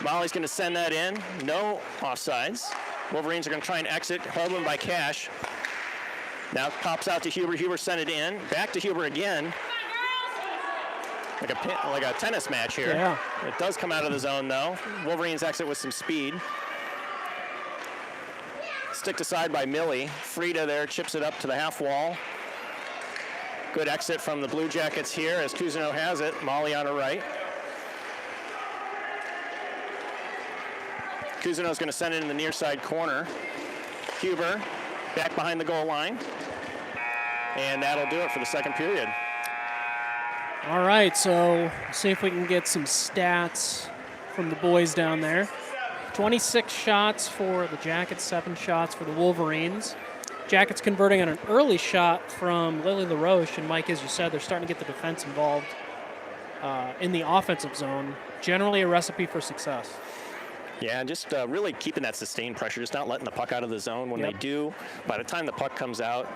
Molly's going to send that in. No offsides. Wolverines are going to try and exit. Holdman by Cash. Now pops out to Huber. Huber sent it in. Back to Huber again. Like a tennis match here. Yeah. It does come out of the zone, though. Wolverines exit with some speed. Sticked aside by Millie. Frida there chips it up to the half wall. Good exit from the Blue Jackets here as Cousineau has it. Molly on her right. Cousineau's going to send it in the near side corner. Huber back behind the goal line. And that'll do it for the second period. All right, so see if we can get some stats from the boys down there. 26 shots for the Jackets, 7 shots for the Wolverines. Jackets converting on an early shot from Lily LaRoche, and Mike, as you said, they're starting to get the defense involved in the offensive zone. Generally a recipe for success. Yeah, just really keeping that sustained pressure, just not letting the puck out of the zone. When they do, by the time the puck comes out,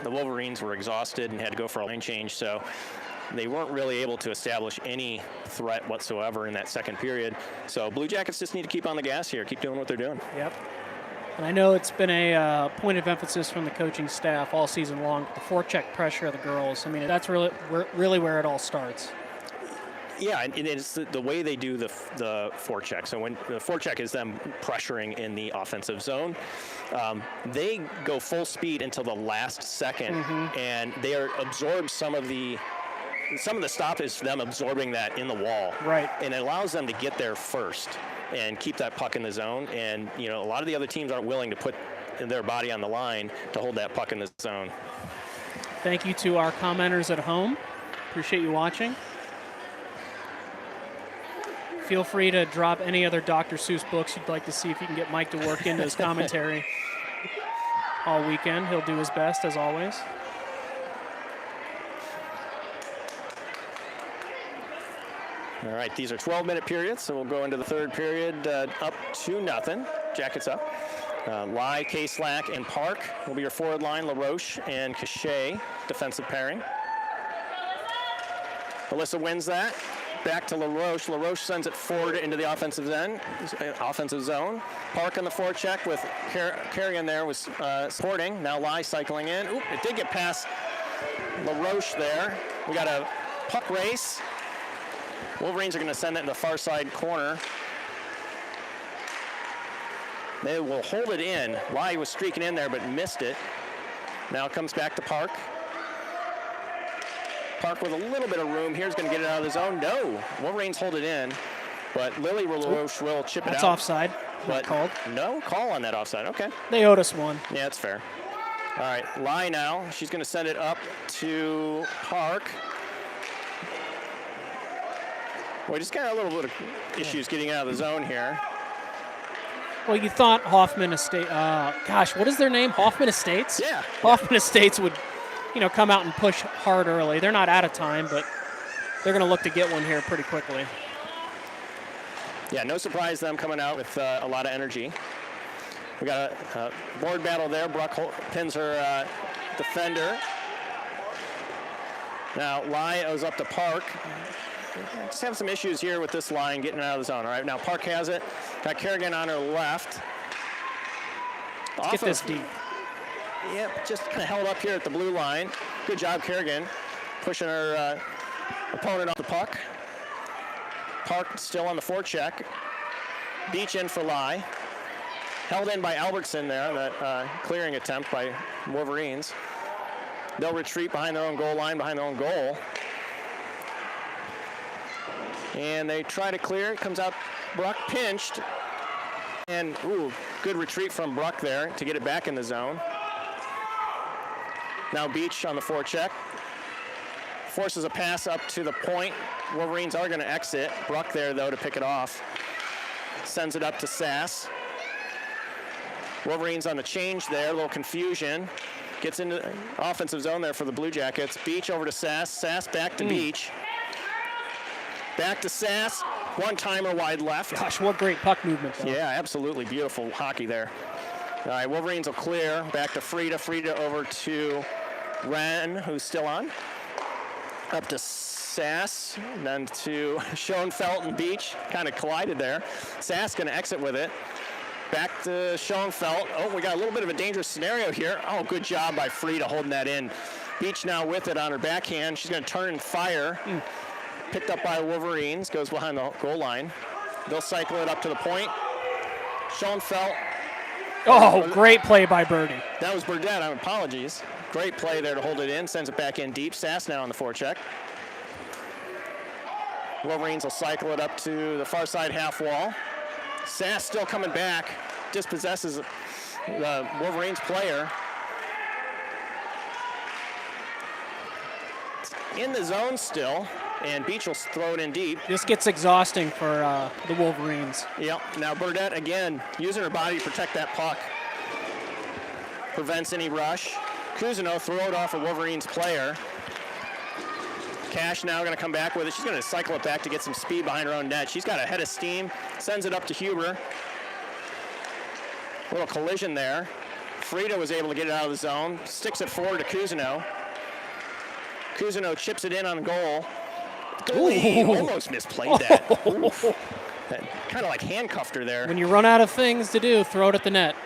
the Wolverines were exhausted and had to go for a line change, so they weren't really able to establish any threat whatsoever in that second period. So Blue Jackets just need to keep on the gas here, keep doing what they're doing. Yep. And I know it's been a point of emphasis from the coaching staff all season long, the forecheck pressure of the girls. I mean, that's really where it all starts. Yeah, and it's the way they do the forecheck. So when the forecheck is them pressuring in the offensive zone, they go full speed until the last second, and they absorb some of the stop is them absorbing that in the wall. Right. And it allows them to get there first and keep that puck in the zone. And, you know, a lot of the other teams aren't willing to put their body on the line to hold that puck in the zone. Thank you to our commenters at home. Appreciate you watching. Feel free to drop any other Dr. Seuss books you'd like to see if you can get Mike to work into his commentary all weekend. He'll do his best, as always. All right, these are 12-minute periods, so we'll go into the third period up 2-0. Jackets up. Lai, K-Slack, and Park will be your forward line. LaRoche and Cachet, defensive pairing. Alyssa wins that. Back to LaRoche. LaRoche sends it forward into the offensive zone. Park on the forecheck with Carrion there was supporting. Now Lai cycling in. Oop, it did get past LaRoche there. We got a puck race. Wolverines are going to send that in the far side corner. They will hold it in. Lai was streaking in there but missed it. Now it comes back to Park. Park with a little bit of room here is going to get it out of the zone. No, Wolverines hold it in, but Lily LaRoche will chip it out. That's offside. But called. No call on that offside. Okay. They owed us one. Yeah, that's fair. All right, Lai now. She's going to send it up to Park. We just got a little bit of issues getting out of the zone here. Well, you thought Hoffman Estate. Gosh, what is their name? Hoffman Estates. Yeah. Hoffman Estates would, come out and push hard early. They're not out of time, but they're going to look to get one here pretty quickly. Yeah, no surprise them coming out with a lot of energy. We got a board battle there. Bruck pins her defender. Now, Lai owes up to Park. Just have some issues here with this line getting out of the zone. All right, now Park has it. Got Kerrigan on her left. Let's get this deep. Yep, just kind of held up here at the blue line. Good job, Kerrigan, pushing her opponent off the puck. Park still on the forecheck. Beach in for Lai. Held in by Albertson there, that clearing attempt by Wolverines. They'll retreat behind their own goal line, behind their own goal. And they try to clear. It comes out, Bruck pinched. And, good retreat from Bruck there to get it back in the zone. Now Beach on the forecheck. Forces a pass up to the point. Wolverines are going to exit. Bruck there, though, to pick it off. Sends it up to Sass. Wolverines on the change there, a little confusion. Gets into offensive zone there for the Blue Jackets. Beach over to Sass. Sass back to Beach. Back to Sass. One-timer wide left. Gosh, what great puck movement, though. Yeah, absolutely beautiful hockey there. All right, Wolverines will clear. Back to Frida. Frida over to Wren, who's still on. Up to Sass, and then to Schoenfeld and Beach. Kind of collided there. Sass going to exit with it. Back to Schoenfeld. Oh, we got a little bit of a dangerous scenario here. Oh, good job by Frida holding that in. Beach now with it on her backhand. She's going to turn and fire. Picked up by Wolverines. Goes behind the goal line. They'll cycle it up to the point. Schoenfeld. Oh, great play by Birdie. That was Burdett. Apologies. Great play there to hold it in. Sends it back in deep. Sass now on the forecheck. Wolverines will cycle it up to the far side half wall. Sass still coming back, dispossesses the Wolverines player. In the zone still, and Beach will throw it in deep. This gets exhausting for the Wolverines. Yep, now Burdett again, using her body to protect that puck. Prevents any rush. Cousineau throw it off a Wolverines player. Cash now going to come back with it. She's going to cycle it back to get some speed behind her own net. She's got a head of steam. Sends it up to Huber. Little collision there. Frida was able to get it out of the zone. Sticks it forward to Cousineau. Cousineau chips it in on goal. Goalie almost misplayed that. Kind of like handcuffed her there. When you run out of things to do, throw it at the net.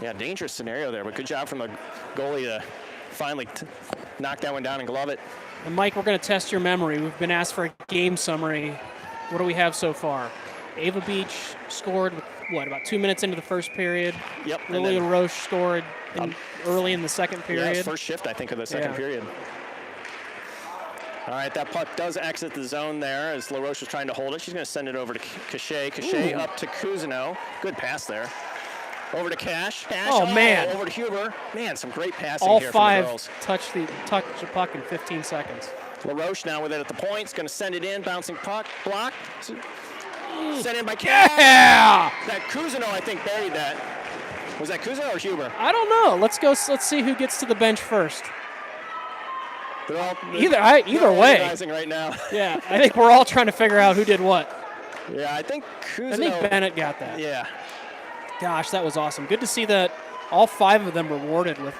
Yeah, dangerous scenario there, but good job from the goalie to finally knock that one down and glove it. And Mike, we're going to test your memory. We've been asked for a game summary. What do we have so far? Ava Beach scored, about 2 minutes into the first period? Yep. Lilia Roche scored early in the second period. Yeah, first shift, I think, of the second period. All right, that puck does exit the zone there as LaRoche was trying to hold it. She's going to send it over to Cachet. Cachet up to Cousineau. Good pass there. Over to Cash. Man. Over to Huber. Man, some great passing All here five from the girls. touch the puck in 15 seconds. LaRoche now with it at the point. It's going to send it in. Bouncing puck. Block. Sent in by Cash. Yeah! That Cousineau, I think, buried that. Was that Cousineau or Huber? I don't know. Let's see who gets to the bench first. Either way. Right now. Yeah, I think we're all trying to figure out who did what. Yeah, I think Cousineau. I think Bennett got that. Yeah. Gosh, that was awesome. Good to see that all five of them rewarded with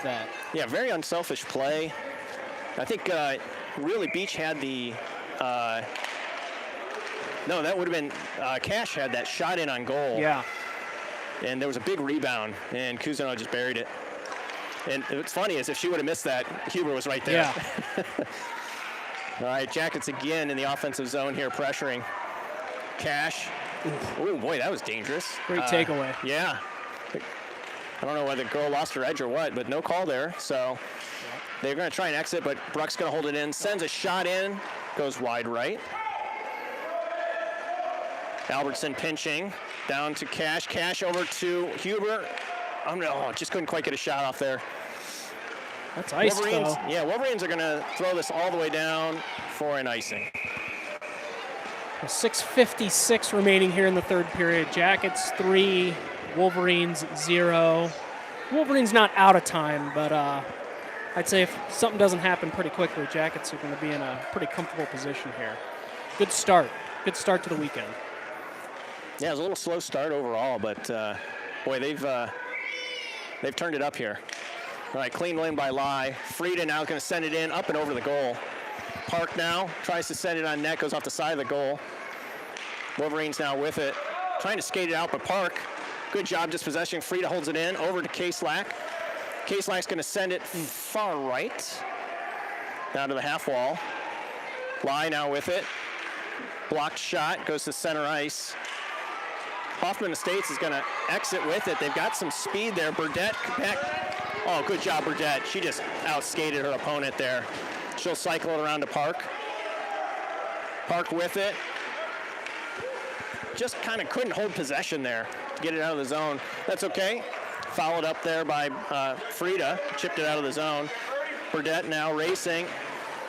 that. Yeah, very unselfish play. I think really Beach had the no, that would have been Cash had that shot in on goal. Yeah. And there was a big rebound, and Cousineau just buried it. And what's funny is if she would have missed that, Huber was right there. Yeah. All right, Jackets again in the offensive zone here, pressuring. Cash. Oh, boy, that was dangerous. Great takeaway. Yeah. I don't know whether the girl lost her edge or what, but no call there. So they're going to try and exit, but Bruck's going to hold it in. Sends a shot in. Goes wide right. Albertson pinching. Down to Cash. Cash over to Huber. Just couldn't quite get a shot off there. That's iced, Wolverines, though. Yeah, Wolverines are going to throw this all the way down for an icing. 6:56 remaining here in the third period. Jackets 3, Wolverines 0. Wolverines not out of time, but I'd say if something doesn't happen pretty quickly, Jackets are going to be in a pretty comfortable position here. Good start. Good start to the weekend. Yeah, it was a little slow start overall, but boy, they've turned it up here. All right, clean win by Lai. Frieda now is going to send it in, up and over the goal. Park now tries to send it on net, goes off the side of the goal. Wolverines now with it, trying to skate it out, but Park, good job dispossessing. Frieda holds it in, over to K-Slack. K-Slack's going to send it far right, down to the half wall. Lai now with it. Blocked shot, goes to center ice. Hoffman Estates is going to exit with it. They've got some speed there. Burdette back. Oh, good job, Burdette. She just outskated her opponent there. She'll cycle it around to Park. Park with it. Just kind of couldn't hold possession there to get it out of the zone. That's okay. Followed up there by Frieda. Chipped it out of the zone. Burdette now racing.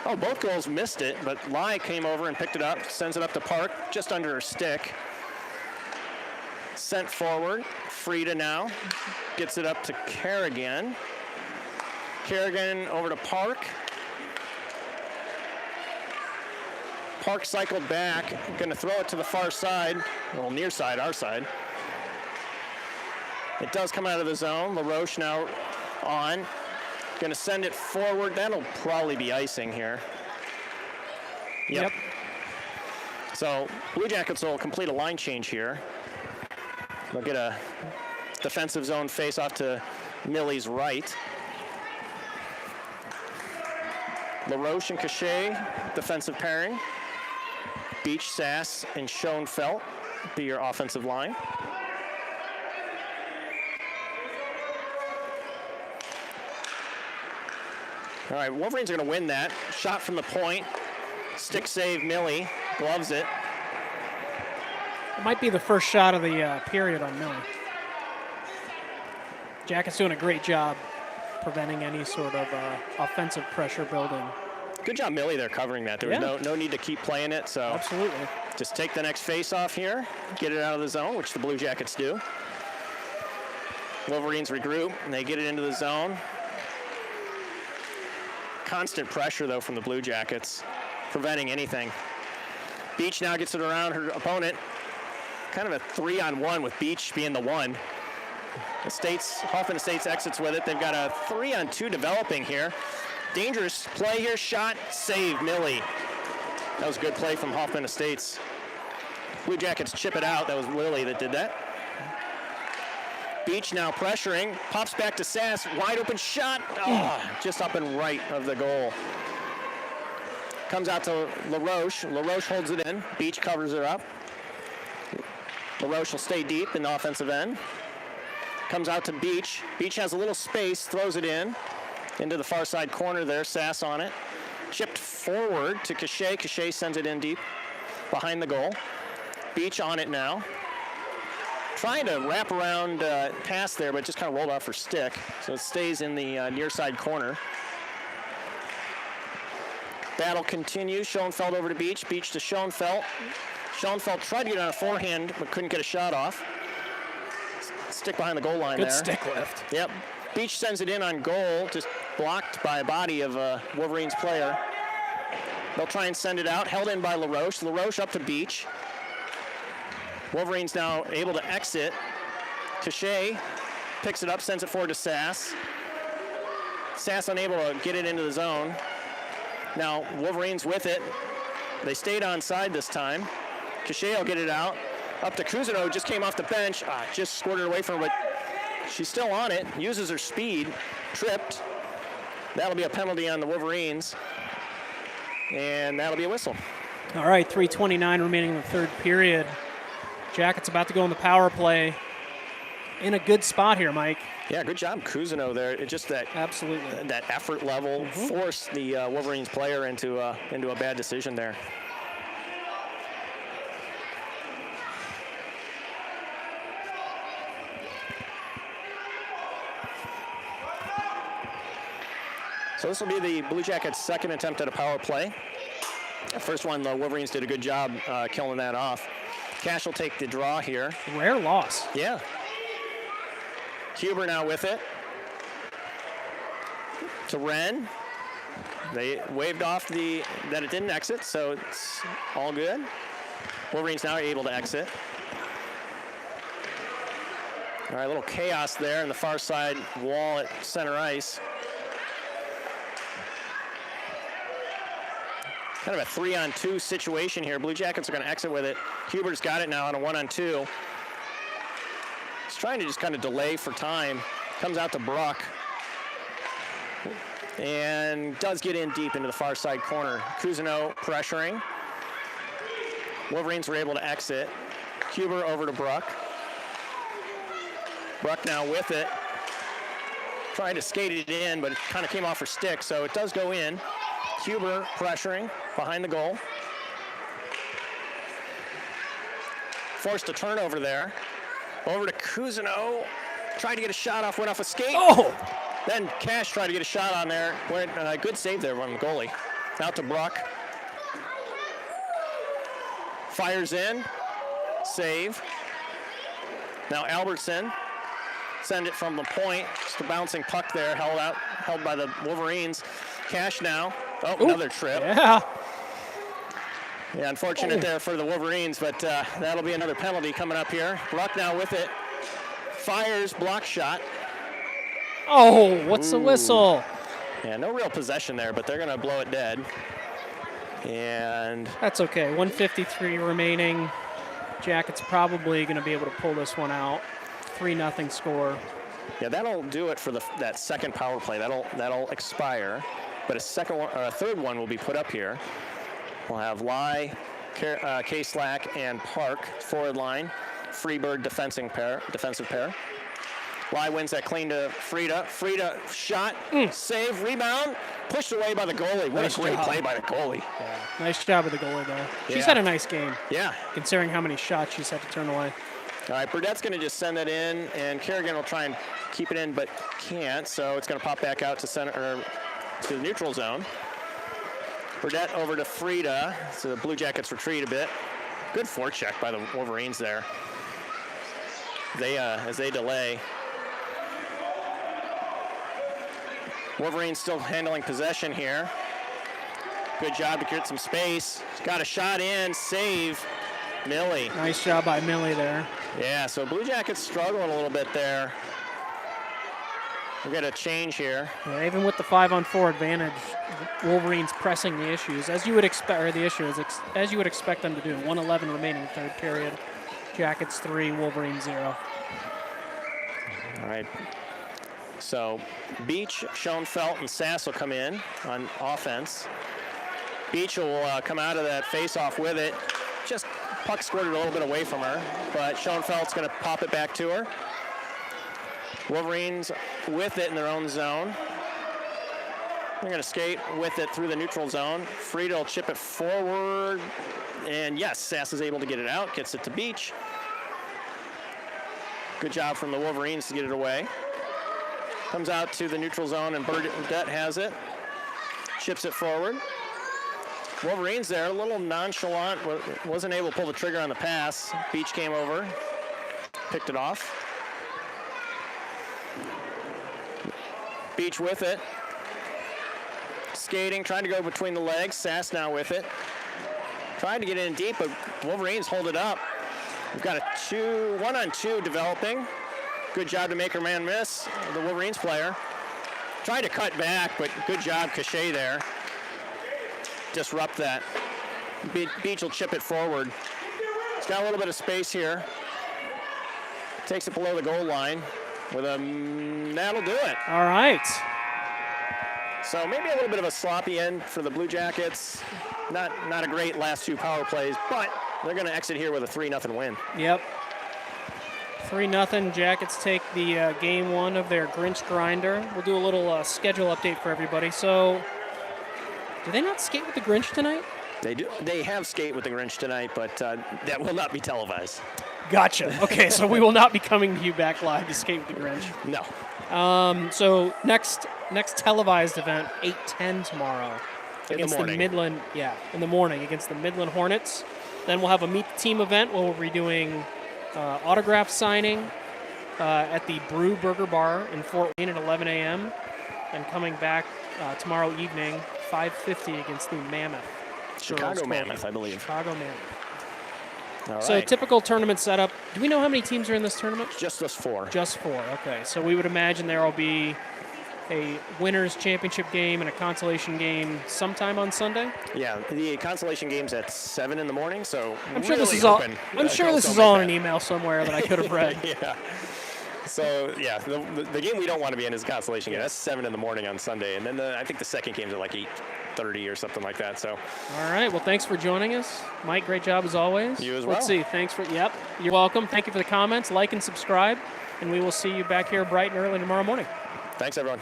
Oh, both goals missed it, but Lai came over and picked it up, sends it up to Park, just under her stick. Sent forward. Frieda now gets it up to Kerrigan. Kerrigan over to Park. Park cycled back, going to throw it to the far side, well, near side, our side. It does come out of the zone. LaRoche now on. Going to send it forward. That'll probably be icing here. Yep. So Blue Jackets will complete a line change here. They'll get a defensive zone face off to Millie's right. LaRoche and Cachet, defensive pairing. Beach, Sass, and Schoenfeld be your offensive line. All right, Wolverines are going to win that. Shot from the point. Stick save, Millie. Gloves it. It might be the first shot of the period on Millie. Jackets doing a great job preventing any sort of offensive pressure building. Good job, Millie, there covering that. There was no need to keep playing it, so absolutely. Just take the next face off here, get it out of the zone, which the Blue Jackets do. Wolverines regroup, and they get it into the zone. Constant pressure, though, from the Blue Jackets, preventing anything. Beach now gets it around her opponent. Kind of a 3-on-1 with Beach being the one. Hoffman Estates exits with it. They've got a 3-on-2 developing here. Dangerous play here, shot, save, Millie. That was a good play from Hoffman Estates. Blue Jackets chip it out. That was Lily that did that. Beach now pressuring, pops back to Sass, wide open shot. Oh, just up and right of the goal. Comes out to LaRoche. LaRoche holds it in. Beach covers it up. LaRoche will stay deep in the offensive end. Comes out to Beach. Beach has a little space, throws it in into the far side corner there. Sass on it. Chipped forward to Cachet. Cachet sends it in deep behind the goal. Beach on it now. Trying to wrap around pass there, but just kind of rolled off her stick. So it stays in the near side corner. Battle continues. Schoenfeld over to Beach. Beach to Schoenfeld. Schoenfeld tried to get on a forehand, but couldn't get a shot off. Stick behind the goal line there. Good stick lift. Yep. Beach sends it in on goal, just blocked by a body of a Wolverines player. They'll try and send it out. Held in by LaRoche. LaRoche up to Beach. Wolverines now able to exit. Cachet picks it up, sends it forward to Sass. Sass unable to get it into the zone. Now Wolverines with it. They stayed onside this time. Cachet will get it out. Up to Cousineau, just came off the bench. Just squirted away from her, but she's still on it. Uses her speed. Tripped. That'll be a penalty on the Wolverines. And that'll be a whistle. All right, 3:29 remaining in the third period. Jackets about to go in the power play. In a good spot here, Mike. Yeah, good job, Cousineau there. It just that absolutely that effort level forced the Wolverines player into a bad decision there. So this will be the Blue Jackets' second attempt at a power play. The first one, the Wolverines did a good job killing that off. Cash will take the draw here. Rare loss. Yeah. Huber now with it. To Wren. They waved off that it didn't exit, so it's all good. Wolverines now are able to exit. All right, a little chaos there in the far side wall at center ice. Kind of a 3-on-2 situation here. Blue Jackets are going to exit with it. Huber's got it now on a 1-on-2. He's trying to just kind of delay for time. Comes out to Bruck. And does get in deep into the far side corner. Cousineau pressuring. Wolverines were able to exit. Huber over to Bruck. Bruck now with it. Trying to skate it in, but it kind of came off her stick, so it does go in. Huber pressuring behind the goal. Forced a turnover there. Over to Cousineau. Tried to get a shot off, went off a skate. Oh! Then Cash tried to get a shot on there. Went, good save there from the goalie. Out to Bruck. Fires in. Save. Now Albertson. Send it from the point. Just a bouncing puck there, held by the Wolverines. Cash now. Oh, Ooh, another trip. Yeah. Yeah, unfortunate there for the Wolverines, but that'll be another penalty coming up here. Bruck now with it. Fires, block shot. Oh, what's the whistle? Yeah, no real possession there, but they're going to blow it dead. And That's okay. 1:53 remaining. Jackets probably going to be able to pull this one out. 3-0 score. yeah, that'll do it for that second power play. That'll expire, but a third one will be put up here. We'll have Lai, K-Slack, and Park forward line. Freebird defensive pair. Lai wins that clean to Frida. Frida shot, save, rebound, pushed away by the goalie. What Nice a great job. play by the goalie. Yeah. Nice job of the goalie, though. She's Yeah. had a nice game, Yeah. considering how many shots she's had to turn away. All right, Burdett's going to just send that in, and Kerrigan will try and keep it in, but can't, so it's going to pop back out to center, or to the neutral zone. Burdett over to Frida, so the Blue Jackets retreat a bit. Good forecheck by the Wolverines there. As they delay. Wolverines still handling possession here. Good job to get some space. Got a shot in, save. Millie. Nice job by Millie there. Yeah, so Blue Jackets struggling a little bit there. We'll get a change here. Yeah, even with the 5-on-4 advantage, Wolverines pressing the issues as you would expect, or the issues as you would expect them to do. 1:11 remaining third period. Jackets 3, Wolverines 0. All right. So Beach, Schoenfeld, and Sass will come in on offense. Beach will come out of that face-off with it. Just puck squirted a little bit away from her, but Schoenfeld's going to pop it back to her. Wolverines with it in their own zone. They're going to skate with it through the neutral zone. Frida will chip it forward. And yes, Sass is able to get it out, gets it to Beach. Good job from the Wolverines to get it away. Comes out to the neutral zone, and Burdett has it. Chips it forward. Wolverines there, a little nonchalant, wasn't able to pull the trigger on the pass. Beach came over, picked it off. Beach with it. Skating, trying to go between the legs. Sass now with it. Trying to get in deep, but Wolverines hold it up. We've got a 1-on-2 developing. Good job to make her man miss, the Wolverines player. Tried to cut back, but good job, Cachet there. Disrupt that. Beach will chip it forward. It's got a little bit of space here. Takes it below the goal line. That'll do it. All right. So maybe a little bit of a sloppy end for the Blue Jackets. Not a great last two power plays, but they're going to exit here with a 3-0 win. Yep. 3-0. Jackets take the game one of their Grinch Grinder. We'll do a little schedule update for everybody. So, do they not skate with the Grinch tonight? They do. They have skate with the Grinch tonight, but that will not be televised. Gotcha. Okay, so we will not be coming to you back live to skate with the Grinch. No. So next televised event, 8:10 tomorrow. In the morning. In the morning against the Midland Hornets. Then we'll have a Meet the Team event where we'll be doing autograph signing at the Brew Burger Bar in Fort Wayne at 11 a.m. And coming back tomorrow evening, 5:50 against the Mammoth. Chicago Mammoth, I believe. Chicago Mammoth. All So right. typical tournament setup. Do we know how many teams are in this tournament? Just those 4. Just 4. Okay. So we would imagine there will be a winners championship game and a consolation game sometime on Sunday. Yeah, the consolation game's at 7 in the morning, so I'm sure this really is all. hoping I'm sure girls this is don't all in make an email somewhere that I could have read. that. Yeah. So, yeah, the game we don't want to be in is the consolation game. That's 7 in the morning on Sunday. And then I think the second game's at like 8:30 or something like that. So, All right. Well, thanks for joining us, Mike. Great job as always. You as Let's well. see. Thanks for. Yep. You're welcome. Thank you for the comments. Like and subscribe, and we will see you back here bright and early tomorrow morning. thanks, everyone.